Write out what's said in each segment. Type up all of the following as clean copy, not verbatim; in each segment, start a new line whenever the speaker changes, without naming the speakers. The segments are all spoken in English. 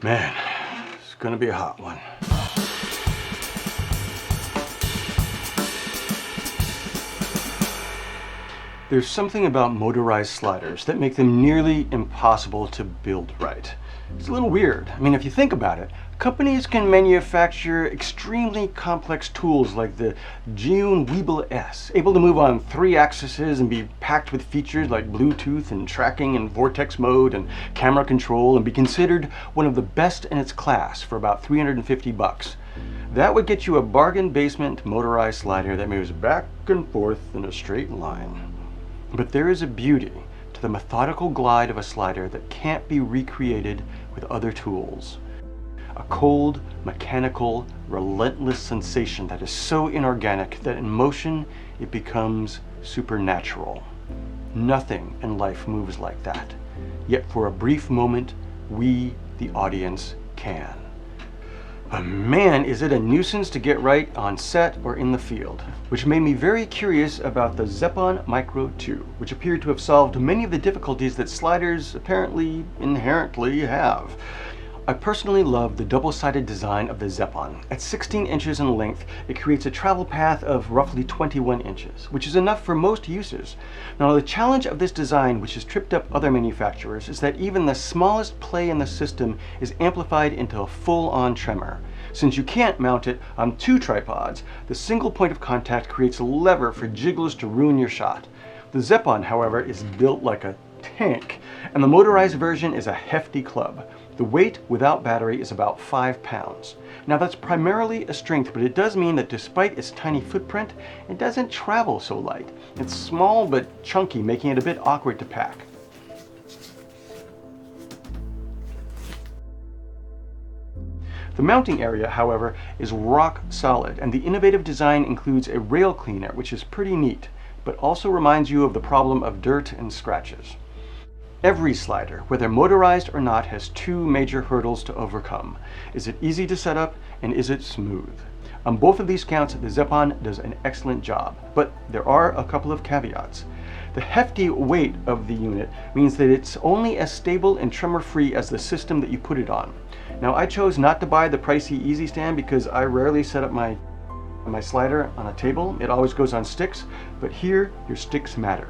Man, it's gonna be a hot one. There's something about motorized sliders that make them nearly impossible to build right. It's a little weird. I mean, if you think about it, companies can manufacture extremely complex tools like the Zeapon Micro S, able to move on 3 axes and be packed with features like Bluetooth and tracking and vortex mode and camera control, and be considered one of the best in its class for about $350. That would get you a bargain basement motorized slider that moves back and forth in a straight line. But there is a beauty to the methodical glide of a slider that can't be recreated with other tools. A cold, mechanical, relentless sensation that is so inorganic that in motion it becomes supernatural. Nothing in life moves like that. Yet for a brief moment, we, the audience, can. But man, is it a nuisance to get right on set or in the field, which made me very curious about the Zeapon Micro 2, which appeared to have solved many of the difficulties that sliders apparently inherently have. I personally love the double-sided design of the Zeapon. At 16 inches in length, it creates a travel path of roughly 21 inches, which is enough for most uses. Now, the challenge of this design, which has tripped up other manufacturers, is that even the smallest play in the system is amplified into a full-on tremor. Since you can't mount it on 2 tripods, the single point of contact creates a lever for jiggles to ruin your shot. The Zeapon, however, is built like a tank, and the motorized version is a hefty club. The weight without battery is about 5 pounds. Now that's primarily a strength, but it does mean that despite its tiny footprint, it doesn't travel so light. It's small but chunky, making it a bit awkward to pack. The mounting area, however, is rock solid, and the innovative design includes a rail cleaner, which is pretty neat, but also reminds you of the problem of dirt and scratches. Every slider, whether motorized or not, has 2 major hurdles to overcome. Is it easy to set up, and is it smooth? On both of these counts, the Zeapon does an excellent job, but there are a couple of caveats. The hefty weight of the unit means that it's only as stable and tremor-free as the system that you put it on. Now, I chose not to buy the pricey Easy Stand because I rarely set up my slider on a table. It always goes on sticks, but here your sticks matter.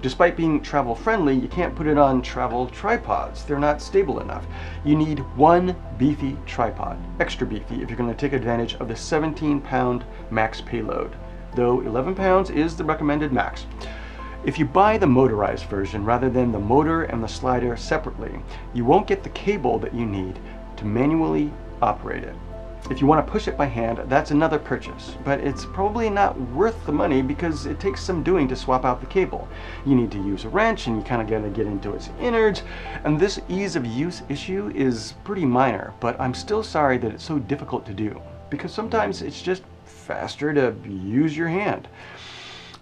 Despite being travel friendly, you can't put it on travel tripods. They're not stable enough. You need 1 beefy tripod, extra beefy if you're going to take advantage of the 17-pound max payload, though 11 pounds is the recommended max. If you buy the motorized version rather than the motor and the slider separately, you won't get the cable that you need to manually operate it. If you want to push it by hand, that's another purchase, but it's probably not worth the money because it takes some doing to swap out the cable. You need to use a wrench and you kind of got to get into its innards, and this ease of use issue is pretty minor, but I'm still sorry that it's so difficult to do because sometimes it's just faster to use your hand.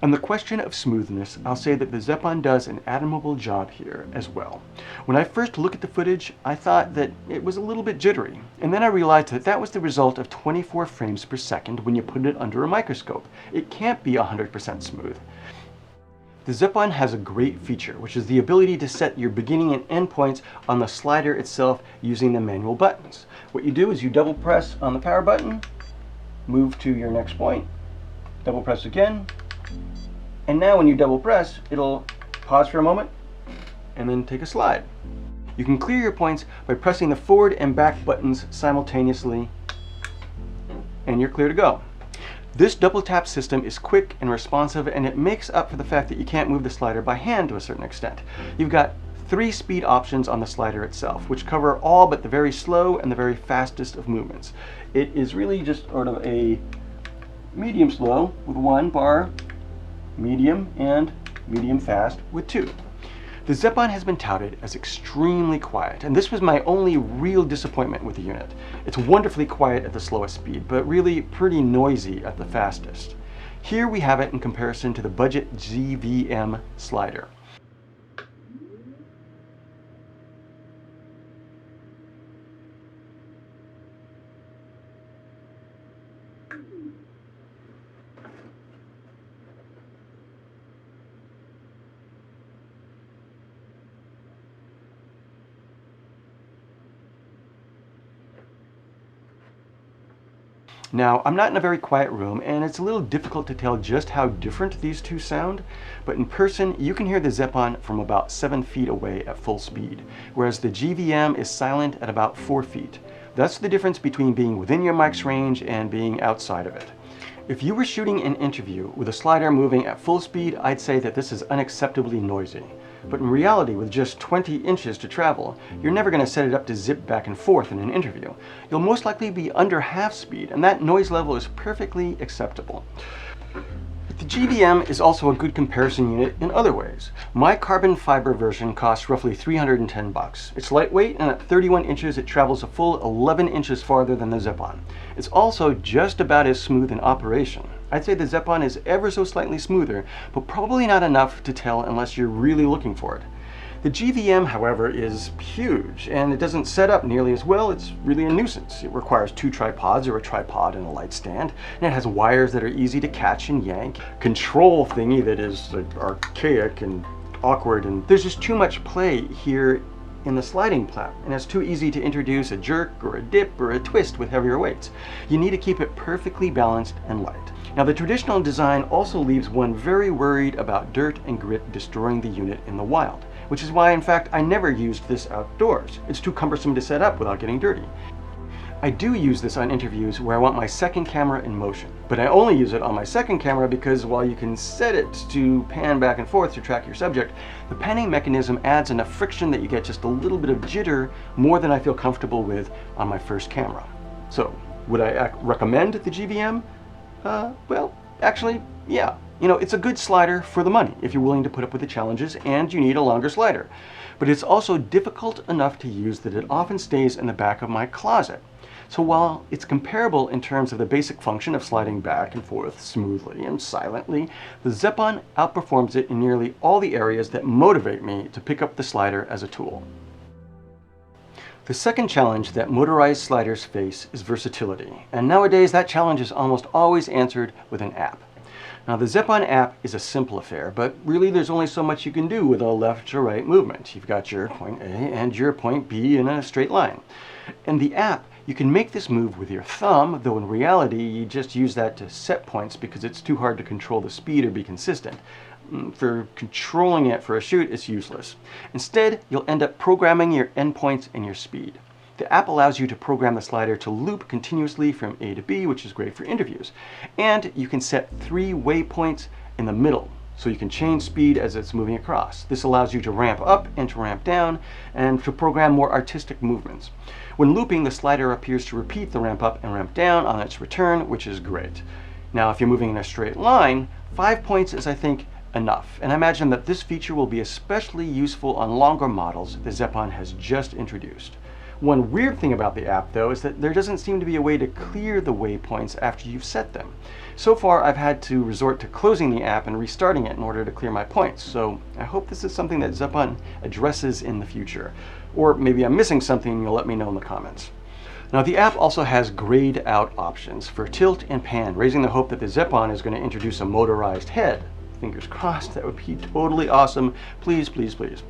On the question of smoothness, I'll say that the Zeapon does an admirable job here as well. When I first looked at the footage, I thought that it was a little bit jittery, and then I realized that that was the result of 24 frames per second when you put it under a microscope. It can't be 100% smooth. The Zeapon has a great feature, which is the ability to set your beginning and end points on the slider itself using the manual buttons. What you do is you double press on the power button, move to your next point, double press again, and now when you double press, it'll pause for a moment and then take a slide. You can clear your points by pressing the forward and back buttons simultaneously, and you're clear to go. This double tap system is quick and responsive, and it makes up for the fact that you can't move the slider by hand to a certain extent. You've got 3 speed options on the slider itself, which cover all but the very slow and the very fastest of movements. It is really just sort of a medium slow with 1 bar, medium, and medium fast with 2. The Zeapon has been touted as extremely quiet, and this was my only real disappointment with the unit. It's wonderfully quiet at the slowest speed, but really pretty noisy at the fastest. Here we have it in comparison to the budget ZVM slider. Now, I'm not in a very quiet room, and it's a little difficult to tell just how different these two sound, but in person, you can hear the Zeapon from about 7 feet away at full speed, whereas the GVM is silent at about 4 feet. That's the difference between being within your mic's range and being outside of it. If you were shooting an interview with a slider moving at full speed, I'd say that this is unacceptably noisy. But in reality, with just 20 inches to travel, you're never going to set it up to zip back and forth in an interview. You'll most likely be under half speed, and that noise level is perfectly acceptable. The GVM is also a good comparison unit in other ways. My carbon fiber version costs roughly $310. It's lightweight, and at 31 inches it travels a full 11 inches farther than the Zeapon. It's also just about as smooth in operation. I'd say the Zeapon is ever so slightly smoother, but probably not enough to tell unless you're really looking for it. The GVM, however, is huge, and it doesn't set up nearly as well. It's really a nuisance. It requires 2 tripods or a tripod and a light stand, and it has wires that are easy to catch and yank, control thingy that is archaic and awkward, and there's just too much play here in the sliding plat, and it's too easy to introduce a jerk or a dip or a twist with heavier weights. You need to keep it perfectly balanced and light. Now, the traditional design also leaves one very worried about dirt and grit destroying the unit in the wild, which is why, in fact, I never used this outdoors. It's too cumbersome to set up without getting dirty. I do use this on interviews where I want my second camera in motion, but I only use it on my second camera because while you can set it to pan back and forth to track your subject, the panning mechanism adds enough friction that you get just a little bit of jitter more than I feel comfortable with on my first camera. So, would I recommend the GVM? Well, actually, yeah. You know, it's a good slider for the money if you're willing to put up with the challenges and you need a longer slider. But it's also difficult enough to use that it often stays in the back of my closet. So while it's comparable in terms of the basic function of sliding back and forth smoothly and silently, the Zeapon outperforms it in nearly all the areas that motivate me to pick up the slider as a tool. The second challenge that motorized sliders face is versatility, and nowadays that challenge is almost always answered with an app. Now, the Zeapon app is a simple affair, but really there's only so much you can do with a left to right movement. You've got your point A and your point B in a straight line. In the app, you can make this move with your thumb, though in reality you just use that to set points because it's too hard to control the speed or be consistent. For controlling it for a shoot, it's useless. Instead, you'll end up programming your endpoints and your speed. The app allows you to program the slider to loop continuously from A to B, which is great for interviews. And you can set 3 waypoints in the middle, so you can change speed as it's moving across. This allows you to ramp up and to ramp down, and to program more artistic movements. When looping, the slider appears to repeat the ramp up and ramp down on its return, which is great. Now, if you're moving in a straight line, 5 points is, I think, enough. And I imagine that this feature will be especially useful on longer models the Zeapon has just introduced. One weird thing about the app, though, is that there doesn't seem to be a way to clear the waypoints after you've set them. So far, I've had to resort to closing the app and restarting it in order to clear my points, so I hope this is something that Zeapon addresses in the future. Or maybe I'm missing something and you'll let me know in the comments. Now, the app also has grayed out options for tilt and pan, raising the hope that the Zeapon is going to introduce a motorized head. Fingers crossed, that would be totally awesome. Please, please, please.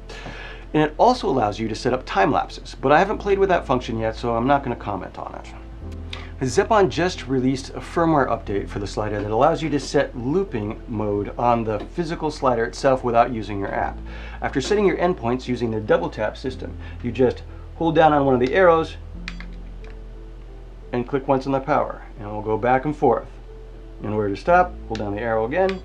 And it also allows you to set up time lapses, but I haven't played with that function yet, so I'm not going to comment on it. Zeapon just released a firmware update for the slider that allows you to set looping mode on the physical slider itself without using your app. After setting your endpoints using the double tap system, you just hold down on one of the arrows and click once on the power, and it will go back and forth. And where to stop, hold down the arrow again,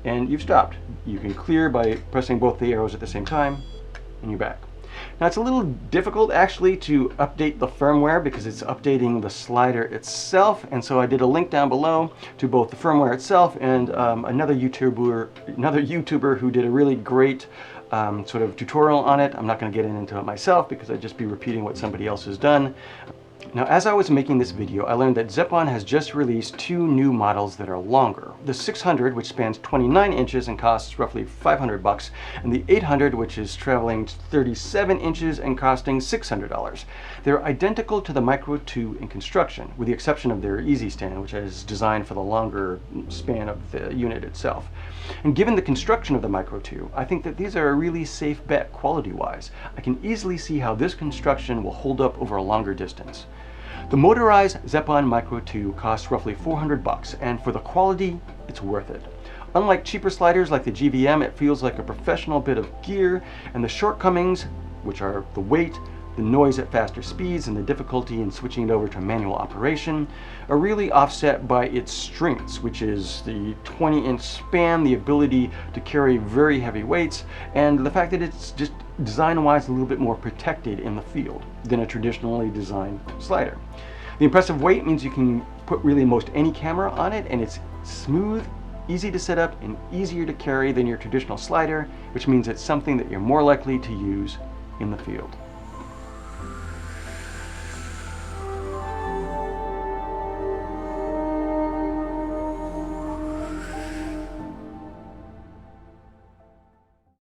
and you've stopped. You can clear by pressing both the arrows at the same time, and you're back. Now, it's a little difficult actually to update the firmware because it's updating the slider itself, and so I did a link down below to both the firmware itself and another YouTuber who did a really great sort of tutorial on it. I'm not going to get into it myself because I'd just be repeating what somebody else has done. Now, as I was making this video, I learned that Zeapon has just released 2 new models that are longer. The 600, which spans 29 inches and costs roughly $500, and the 800, which is traveling 37 inches and costing $600. They're identical to the Micro 2 in construction, with the exception of their easy stand, which is designed for the longer span of the unit itself. And given the construction of the Micro 2, I think that these are a really safe bet quality-wise. I can easily see how this construction will hold up over a longer distance. The Motorized Zeapon Micro 2 costs roughly $400, and for the quality, it's worth it. Unlike cheaper sliders like the GVM, it feels like a professional bit of gear, and the shortcomings, which are the weight, the noise at faster speeds, and the difficulty in switching it over to manual operation, are really offset by its strengths, which is the 20-inch span, the ability to carry very heavy weights, and the fact that it's just design-wise a little bit more protected in the field than a traditionally designed slider. The impressive weight means you can put really most any camera on it, and it's smooth, easy to set up, and easier to carry than your traditional slider, which means it's something that you're more likely to use in the field.